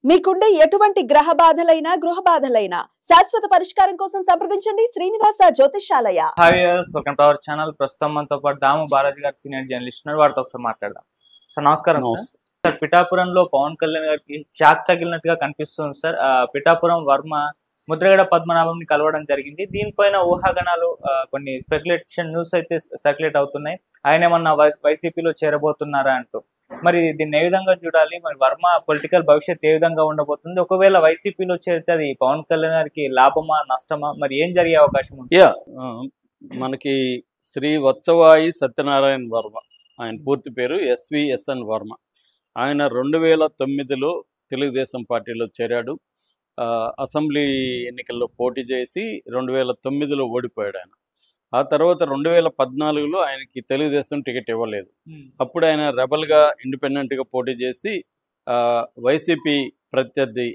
మీకుండే ఎటువంటి గ్రహ బాధలైనా గృహ బాధలైనా శాశ్వత పరిష్కారం కోసం సంప్రదించండి Srinivasa Jyothishalaya. Hi viewers, welcome to our channel. ప్రస్తుతం మనతో పాటు దాము బాలాజీ గారు సీనియర్ జర్నలిస్ట్ ఉన్నారు. వారితో ఒకసారి మాట్లాడదాం. సార్ నమస్కారం. సార్ పిఠాపురంలో పవన్ కళ్యాణ్ గారికి షాక్ తగిలినట్టుగా కనిపిస్తుంది సార్. పిఠాపురం వర్మ ముద్రగడ పద్మనాభంని కలవడం జరిగింది. దీనిపైన ఊహాగణాలు కొన్ని స్పెక్యులేషన్ న్యూస్ అయితే సర్క్యులేట్ అవుతున్నాయి. ఆయన ఏమన్నా వైసీపీలో చేరబోతున్నారా అంటూ. మరి దీన్ని ఏ విధంగా చూడాలి? మరి వర్మ పొలిటికల్ భవిష్యత్ ఏ విధంగా ఉండబోతుంది? ఒకవేళ వైసీపీలో చేరితే అది పవన్ కళ్యాణ్ గారికి లాభమా నష్టమా? మరి ఏం జరిగే అవకాశం ఉంది? మనకి శ్రీ వత్సవాయి సత్యనారాయణ వర్మ, ఆయన పూర్తి పేరు ఎస్విఎస్ఎన్ వర్మ. ఆయన 2009లో తెలుగుదేశం పార్టీలో చేరాడు. అసెంబ్లీ ఎన్నికల్లో పోటీ చేసి 2009లో ఓడిపోయాడు ఆయన. ఆ తర్వాత 2014లో ఆయనకి తెలుగుదేశం టికెట్ ఇవ్వలేదు. అప్పుడు ఆయన రెబల్గా ఇండిపెండెంట్గా పోటీ చేసి వైసీపీ ప్రత్యర్థి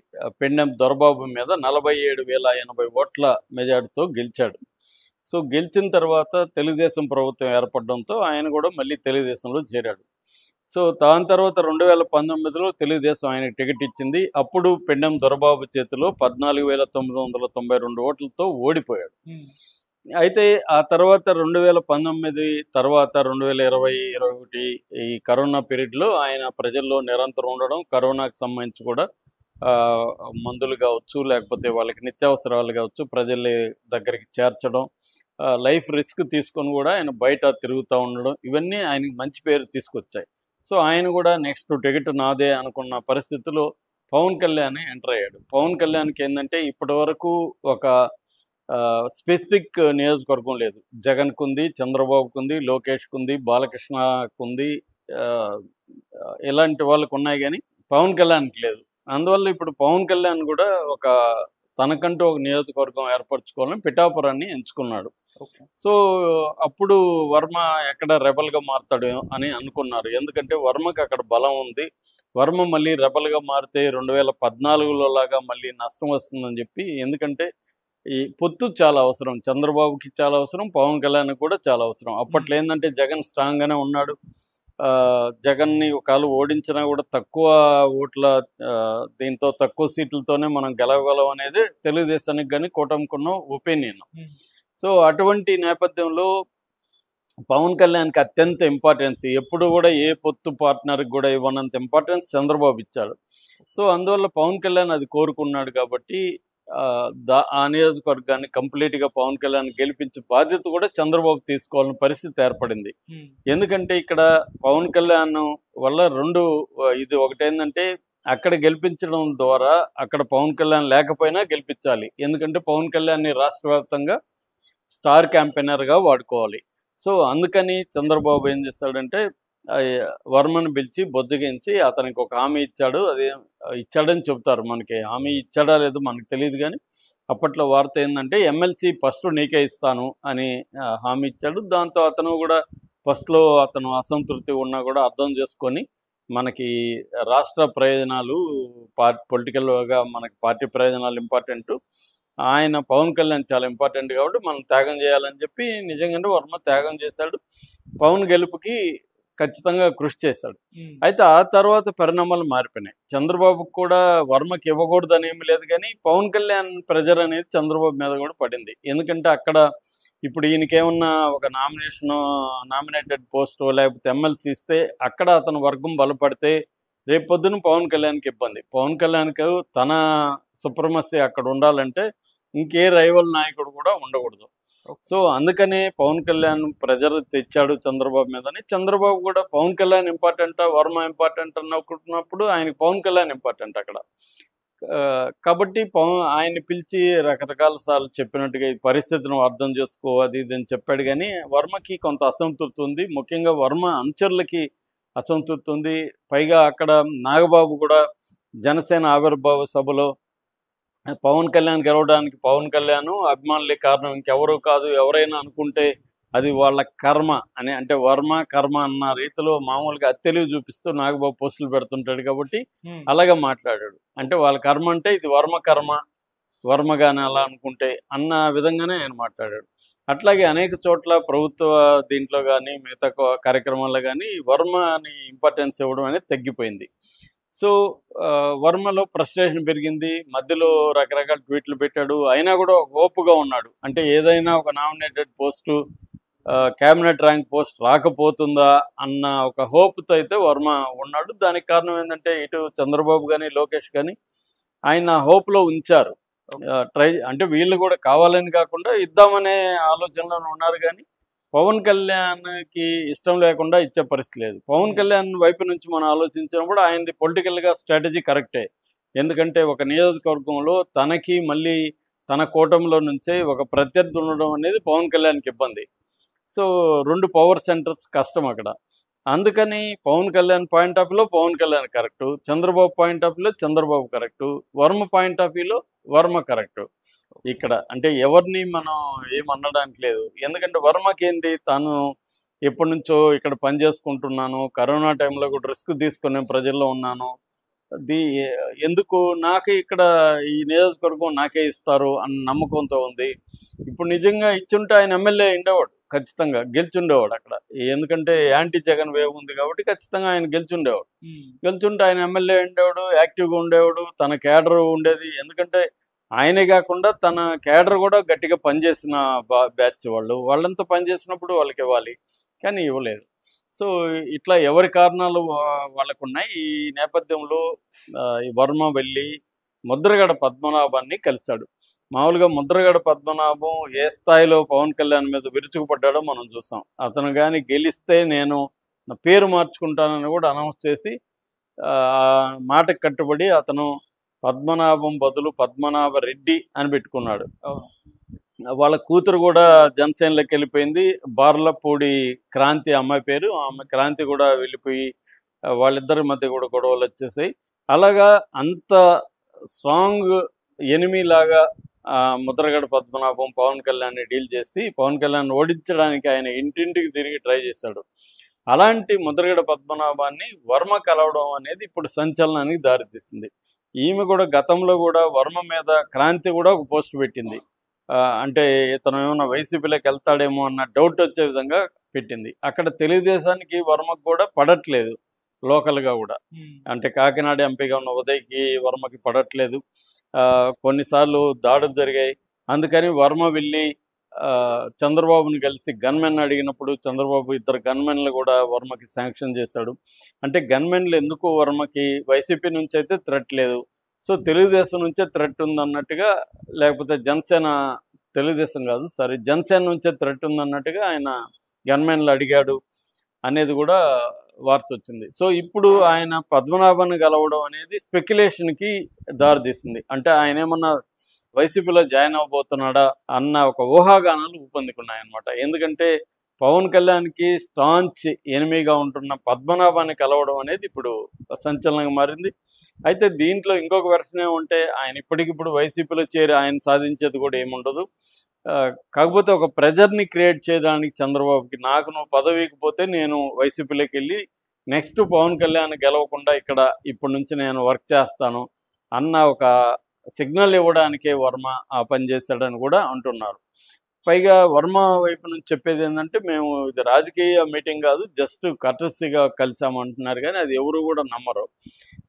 పెండెం దొరబాబు మీద 47,080 ఓట్ల మెజార్టీతో గెలిచాడు. సో గెలిచిన తర్వాత తెలుగుదేశం ప్రభుత్వం ఏర్పడడంతో ఆయన కూడా మళ్ళీ తెలుగుదేశంలో చేరాడు. సో దాని తర్వాత 2019లో తెలుగుదేశం ఆయనకు టికెట్ ఇచ్చింది. అప్పుడు పెండెం దొరబాబు చేతిలో 14,992 ఓట్లతో ఓడిపోయాడు. అయితే ఆ తర్వాత 2019 తర్వాత 2020-21 ఈ కరోనా పీరియడ్లో ఆయన ప్రజల్లో నిరంతరం ఉండడం, కరోనాకు సంబంధించి కూడా మందులు కావచ్చు, లేకపోతే వాళ్ళకి నిత్యావసరాలు కావచ్చు ప్రజల దగ్గరికి చేర్చడం, లైఫ్ రిస్క్ తీసుకొని కూడా ఆయన బయట తిరుగుతూ ఉండడం, ఇవన్నీ ఆయనకి మంచి పేరు తీసుకొచ్చాయి. సో ఆయన కూడా నెక్స్ట్ టికెట్ నాదే అనుకున్న పరిస్థితిలో పవన్ కళ్యాణ్ ఎంటర్ అయ్యాడు. పవన్ కళ్యాణ్కి ఏంటంటే ఇప్పటి వరకు ఒక స్పెసిఫిక్ నియోజకవర్గం లేదు. జగన్కు ఉంది, చంద్రబాబుకు ఉంది, లోకేష్కు ఉంది, బాలకృష్ణకు ఉంది, ఇలాంటి వాళ్ళకు ఉన్నాయి, కానీ పవన్ కళ్యాణ్కి లేదు. అందువల్ల ఇప్పుడు పవన్ కళ్యాణ్ కూడా ఒక తనకంటూ ఒక నియోజకవర్గం ఏర్పరచుకోవాలని పిఠాపురాన్ని ఎంచుకున్నాడు. సో అప్పుడు వర్మ ఎక్కడ రెబల్గా మారుతాడు అని అనుకున్నారు. ఎందుకంటే వర్మకి అక్కడ బలం ఉంది. వర్మ మళ్ళీ రెబల్గా మారితే 2014లో లాగా మళ్ళీ నష్టం వస్తుందని చెప్పి, ఎందుకంటే ఈ పొత్తు చాలా అవసరం, చంద్రబాబుకి చాలా అవసరం, పవన్ కళ్యాణ్కి కూడా చాలా అవసరం. అప్పట్లో ఏంటంటే జగన్ స్ట్రాంగ్గానే ఉన్నాడు. జగన్ని ఒకవేళ ఓడించినా కూడా తక్కువ ఓట్ల దీంతో తక్కువ సీట్లతోనే మనం గెలవగలం అనేది తెలుగుదేశానికి కానీ కూటమికున్న ఒపీనియన్. సో అటువంటి నేపథ్యంలో పవన్ కళ్యాణ్కి అత్యంత ఇంపార్టెన్స్, ఎప్పుడు కూడా ఏ పొత్తు పార్ట్నర్కి కూడా ఇవ్వనంత ఇంపార్టెన్స్ చంద్రబాబు ఇచ్చాడు. సో అందువల్ల పవన్ కళ్యాణ్ అది కోరుకున్నాడు. కాబట్టి ఆ నియోజకవర్గాన్ని కంప్లీట్గా పవన్ కళ్యాణ్ గెలిపించే బాధ్యత కూడా చంద్రబాబు తీసుకోవాలని పరిస్థితి ఏర్పడింది. ఎందుకంటే ఇక్కడ పవన్ కళ్యాణ్ వల్ల ఇది ఒకటేంటంటే అక్కడ గెలిపించడం ద్వారా అక్కడ పవన్ కళ్యాణ్ లేకపోయినా గెలిపించాలి. ఎందుకంటే పవన్ కళ్యాణ్ని రాష్ట్ర వ్యాప్తంగా స్టార్ క్యాంపెయినర్గా వాడుకోవాలి. సో అందుకని చంద్రబాబు ఏం చేస్తాడంటే వర్మను పిలిచి బొజ్జగించి అతనికి ఒక హామీ ఇచ్చాడు. అది ఇచ్చాడని చెబుతారు, మనకి హామీ ఇచ్చాడా లేదో మనకు తెలియదు, కానీ అప్పట్లో వార్త ఏంటంటే ఎమ్మెల్సీ ఫస్ట్ నీకే ఇస్తాను అని హామీ ఇచ్చాడు. దాంతో అతను కూడా ఫస్ట్లో అతను అసంతృప్తి ఉన్నా కూడా అర్థం చేసుకొని మనకి రాష్ట్ర ప్రయోజనాలు పొలిటికల్గా మనకి పార్టీ ప్రయోజనాలు ఇంపార్టెంట్, ఆయన పవన్ కళ్యాణ్ చాలా ఇంపార్టెంట్ కాబట్టి మనం త్యాగం చేయాలని చెప్పి నిజంగానే వర్మ త్యాగం చేశాడు. పవన్ గెలుపుకి ఖచ్చితంగా కృషి చేశాడు. అయితే ఆ తర్వాత పరిణామాలు మారిపోయినాయి. చంద్రబాబుకు కూడా వర్మకి ఇవ్వకూడదని ఏమి లేదు, కానీ పవన్ కళ్యాణ్ ప్రెజర్ అనేది చంద్రబాబు మీద కూడా పడింది. ఎందుకంటే అక్కడ ఇప్పుడు ఈయనకేమన్నా ఒక నామినేటెడ్ పోస్ట్ లేకపోతే ఎమ్మెల్సీ ఇస్తే అక్కడ అతను వర్గం బలపడితే రేపు పొద్దున పవన్ కళ్యాణ్కి ఇబ్బంది. పవన్ కళ్యాణ్కి తన సుప్రమసీ అక్కడ ఉండాలంటే ఇంకే రైవల్ నాయకుడు కూడా ఉండకూడదు. సో అందుకనే పవన్ కళ్యాణ్ ప్రెజర్ తెచ్చాడు చంద్రబాబు మీదని. చంద్రబాబు కూడా పవన్ కళ్యాణ్ ఇంపార్టెంటా వర్మ ఇంపార్టెంట్ అనుకుంటున్నప్పుడు ఆయనకి పవన్ కళ్యాణ్ ఇంపార్టెంట్ అక్కడ. కాబట్టి ఆయన్ని పిలిచి రకరకాల సార్లు చెప్పినట్టుగా ఈ పరిస్థితిని అర్థం చేసుకో అది ఇది అని చెప్పాడు, కానీ వర్మకి కొంత అసంతృప్తి ఉంది. ముఖ్యంగా వర్మ అనుచరులకి అసంతృప్తి ఉంది. పైగా అక్కడ నాగబాబు కూడా జనసేన ఆవిర్భావ సభలో పవన్ కళ్యాణ్ గెలవడానికి పవన్ కళ్యాణ్ అభిమానులే కారణం, ఇంకెవరూ కాదు, ఎవరైనా అనుకుంటే అది వాళ్ళ కర్మ అని, అంటే వర్మ కర్మ అన్న రీతిలో మామూలుగా తెలివి చూపిస్తూ నాగబాబు పోస్టులు పెడుతుంటాడు. కాబట్టి అలాగే మాట్లాడాడు. అంటే వాళ్ళ కర్మ అంటే ఇది వర్మ కర్మ, వర్మగానే అలా అనుకుంటే అన్న విధంగానే ఆయన మాట్లాడాడు. అట్లాగే అనేక చోట్ల ప్రభుత్వ దీంట్లో కానీ మిగతా కార్యక్రమాల్లో కానీ వర్మ అని ఇంపార్టెన్స్ ఇవ్వడం అనేది తగ్గిపోయింది. సో వర్మలో ఫ్రస్ట్రేషన్ పెరిగింది, మధ్యలో రకరకాల ట్వీట్లు పెట్టాడు. అయినా కూడా ఓపుగా ఉన్నాడు. అంటే ఏదైనా ఒక nominated post, cabinet rank post రాకపోతుందా అన్న ఒక హోప్తో అయితే వర్మ ఉన్నాడు. దానికి కారణం ఏంటంటే ఇటు చంద్రబాబు కానీ లోకేష్ కానీ ఆయన హోప్లో ఉంచారు. ట్రై అంటే వీళ్ళు కూడా కావాలని కాకుండా ఇద్దామనే ఆలోచనలో ఉన్నారు. కానీ పవన్ కళ్యాణ్కి ఇష్టం లేకుండా ఇచ్చే పరిస్థితి లేదు. పవన్ కళ్యాణ్ వైపు నుంచి మనం ఆలోచించినప్పుడు ఆయనది పొలిటికల్గా స్ట్రాటజీ కరెక్టే. ఎందుకంటే ఒక నియోజకవర్గంలో తనకి మళ్ళీ తన కూటమిలో నుంచే ఒక ప్రత్యర్థి ఉండడం అనేది పవన్ కళ్యాణ్కి ఇబ్బంది. సో 2 పవర్ సెంటర్స్ కష్టం అక్కడ. అందుకని పవన్ కళ్యాణ్ పాయింట్ ఆఫ్ వ్యూలో Pawan Kalyan correct, Chandrababu point of వ్యూలో Chandrababu correct, Varma point of వ్యూలో వర్మ కరెక్టు. ఇక్కడ అంటే ఎవరిని మనం ఏమనడానికి లేదు. ఎందుకంటే వర్మకి ఏంటి, తాను ఎప్పటి నుంచో ఇక్కడ పని చేసుకుంటున్నాను, కరోనా టైంలో కూడా రిస్క్ తీసుకొని ప్రజల్లో ఉన్నాను, ఎందుకు నాకు ఇక్కడ ఈ నియోజకవర్గం నాకే ఇస్తారు అన్న నమ్మకంతో ఉంది. ఇప్పుడు నిజంగా ఇచ్చుంటే ఆయన ఎమ్మెల్యే ఉండేవాడు, ఖచ్చితంగా గెలిచుండేవాడు అక్కడ. ఎందుకంటే యాంటీ జగన్ వేవ్ ఉంది కాబట్టి ఖచ్చితంగా ఆయన గెలిచుండేవాడు. గెలిచుంటే ఆయన ఎమ్మెల్యే ఉండేవాడు, యాక్టివ్గా ఉండేవాడు, తన క్యాడర్ ఉండేది. ఎందుకంటే ఆయనే కాకుండా తన క్యాడర్ కూడా గట్టిగా పనిచేసిన బ్యాచ్ వాళ్ళంతా పనిచేసినప్పుడు వాళ్ళకి ఇవ్వాలి, కానీ ఇవ్వలేదు. సో ఇట్లా ఎవరి కారణాలు వాళ్ళకు ఉన్నాయి. ఈ నేపథ్యంలో ఈ వర్మ వెళ్ళి ముద్రగడ పద్మనాభాన్ని కలిశాడు. మామూలుగా ముద్రగడ పద్మనాభం ఏ స్థాయిలో పవన్ కళ్యాణ్ మీద విరుచుకుపడ్డాడో మనం చూసాం. అతను కానీ గెలిస్తే నేను నా పేరు మార్చుకుంటానని కూడా అనౌన్స్ చేసి మాటకు కట్టుబడి అతను పద్మనాభం బదులు పద్మనాభ రెడ్డి అని పెట్టుకున్నాడు. వాళ్ళ కూతురు కూడా జనసేనలోకి వెళ్ళిపోయింది. బార్లపూడి క్రాంతి అమ్మాయి పేరు, ఆమె క్రాంతి కూడా వెళ్ళిపోయి వాళ్ళిద్దరి మధ్య కూడా గొడవలు వచ్చేసాయి. అలాగా అంత స్ట్రాంగ్ ఎనిమీలాగా ముద్రగడ పద్మనాభం పవన్ కళ్యాణ్ని డీల్ చేసి పవన్ కళ్యాణ్ ఓడించడానికి ఆయన ఇంటింటికి తిరిగి ట్రై చేశాడు. అలాంటి ముద్రగడ పద్మనాభాన్ని వర్మ కలవడం అనేది ఇప్పుడు సంచలనానికి దారితీస్తుంది. ఈమె కూడా గతంలో కూడా వర్మ మీద క్రాంతి కూడా ఒక పోస్ట్ పెట్టింది. అంటే ఇతను ఏమన్నా వైసీపీలోకి వెళ్తాడేమో అన్న డౌట్ వచ్చే విధంగా పెట్టింది. అక్కడ తెలుగుదేశానికి వర్మకు కూడా పడట్లేదు, లోకల్గా కూడా. అంటే కాకినాడ ఎంపీగా ఉన్న ఉదయ్కి వర్మకి పడట్లేదు. కొన్నిసార్లు దాడులు జరిగాయి. అందుకని వర్మ వెళ్ళి చంద్రబాబుని కలిసి గన్మెన్ అడిగినప్పుడు చంద్రబాబు 2 గన్మెన్లు కూడా వర్మకి శాంక్షన్ చేశాడు. అంటే గన్మెన్లు ఎందుకు వర్మకి వైసీపీ నుంచి అయితే థ్రెట్ లేదు, సో తెలుగుదేశం నుంచే థ్రెట్ ఉందన్నట్టుగా, లేకపోతే జనసేన, తెలుగుదేశం కాదు సారీ జనసేన నుంచే థ్రెట్ ఉందన్నట్టుగా ఆయన గన్మెన్లు అడిగాడు అనేది కూడా వార్త వచ్చింది. సో ఇప్పుడు ఆయన పద్మనాభాన్ని కలవడం అనేది స్పెక్యులేషన్కి దారితీస్తుంది. అంటే ఆయన ఏమన్నా వైసీపీలో జాయిన్ అవ్వబోతున్నాడా అన్న ఒక ఊహాగానాలు ఊపందుకున్నాయన్నమాట. ఎందుకంటే పవన్ కళ్యాణ్కి స్టాంచ్ ఎనిమిగా ఉంటున్న పద్మనాభాన్ని కలవడం అనేది ఇప్పుడు సంచలనంగా మారింది. అయితే దీంట్లో ఇంకొక వెర్షన్ ఏమంటే ఆయన ఇప్పటికిప్పుడు వైసీపీలో చేరి ఆయన సాధించేది కూడా ఏముండదు. కాకపోతే ఒక ప్రెజర్ని క్రియేట్ చేయడానికి చంద్రబాబుకి, నాకు నువ్వు పదవికి పోతే నేను వైసీపీలోకి వెళ్ళి నెక్స్ట్ పవన్ కళ్యాణ్ గెలవకుండా ఇక్కడ ఇప్పటి నుంచి నేను వర్క్ చేస్తాను అన్న ఒక సిగ్నల్ ఇవ్వడానికే వర్మ ఆ పని చేశాడని కూడా అంటున్నారు. పైగా వర్మ వైపు నుంచి చెప్పేది ఏంటంటే, మేము ఇది రాజకీయ మీటింగ్ కాదు, జస్ట్ కర్టసీగా కలిసామంటున్నారు, కానీ అది ఎవరు కూడా నమ్మరు.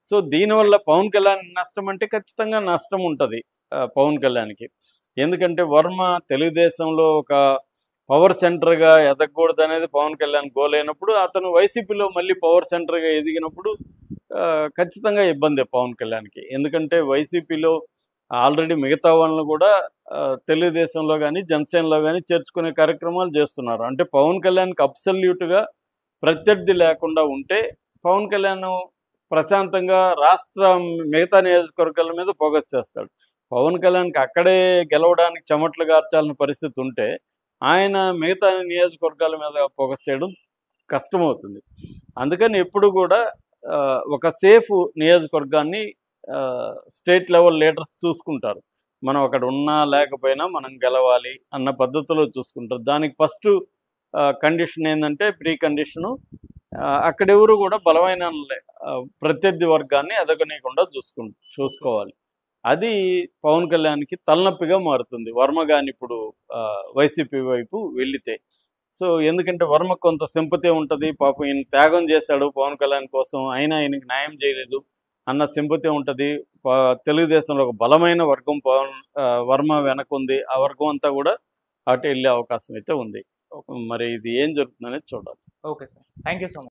సో దీనివల్ల పవన్ కళ్యాణ్ నష్టం అంటే ఖచ్చితంగా నష్టం ఉంటుంది పవన్ కళ్యాణ్కి. ఎందుకంటే వర్మ తెలుగుదేశంలో ఒక పవర్ సెంటర్గా ఎదగకూడదు అనేది పవన్ కళ్యాణ్ గోల్ అయినప్పుడు, అతను వైసీపీలో మళ్ళీ పవర్ సెంటర్గా ఎదిగినప్పుడు ఖచ్చితంగా ఇబ్బంది పవన్ కళ్యాణ్కి. ఎందుకంటే వైసీపీలో ఆల్రెడీ మిగతా వాళ్ళను కూడా తెలుగుదేశంలో కానీ జనసేనలో కానీ చేర్చుకునే కార్యక్రమాలు చేస్తున్నారు. అంటే పవన్ కళ్యాణ్కి అబ్సల్యూట్గా ప్రత్యర్థి లేకుండా ఉంటే పవన్ కళ్యాణ్ ప్రశాంతంగా రాష్ట్ర మిగతా నియోజకవర్గాల మీద ఫోకస్ చేస్తాడు. పవన్ కళ్యాణ్కి అక్కడే గెలవడానికి చెమట్లు గార్చాల్సిన పరిస్థితి ఉంటే ఆయన మిగతా నియోజకవర్గాల మీద ఫోకస్ చేయడం కష్టమవుతుంది. అందుకని ఎప్పుడు కూడా ఒక సేఫ్ నియోజకవర్గాన్ని స్టేట్ లెవెల్ లీడర్స్ చూసుకుంటారు. మనం అక్కడ ఉన్నా లేకపోయినా మనం గెలవాలి అన్న పద్ధతిలో చూసుకుంటారు. దానికి ఫస్ట్ కండిషన్ ఏంటంటే, ప్రీ కండిషను అక్కడెవరు కూడా బలమైన ప్రత్యర్థి వర్గాన్ని ఎదగనీయకుండా చూసుకోవాలి. అది పవన్ కళ్యాణ్కి తలనొప్పిగా మారుతుంది వర్మ కానీ ఇప్పుడు వైసీపీ వైపు వెళితే. సో ఎందుకంటే వర్మ కొంత సింపతి ఉంటుంది, పాపం ఈయన త్యాగం చేశాడు పవన్ కళ్యాణ్ కోసం, అయినా ఆయనకి న్యాయం చేయలేదు అన్న సింపతి ఉంటుంది. తెలుగుదేశంలో ఒక బలమైన వర్గం వర్మ వెనకుంది. ఆ వర్గం అంతా కూడా అటు వెళ్ళే అవకాశం అయితే ఉంది. మరి ఇది ఏం జరుగుతుందనేది చూడాలి. Okay sir, thank you so much.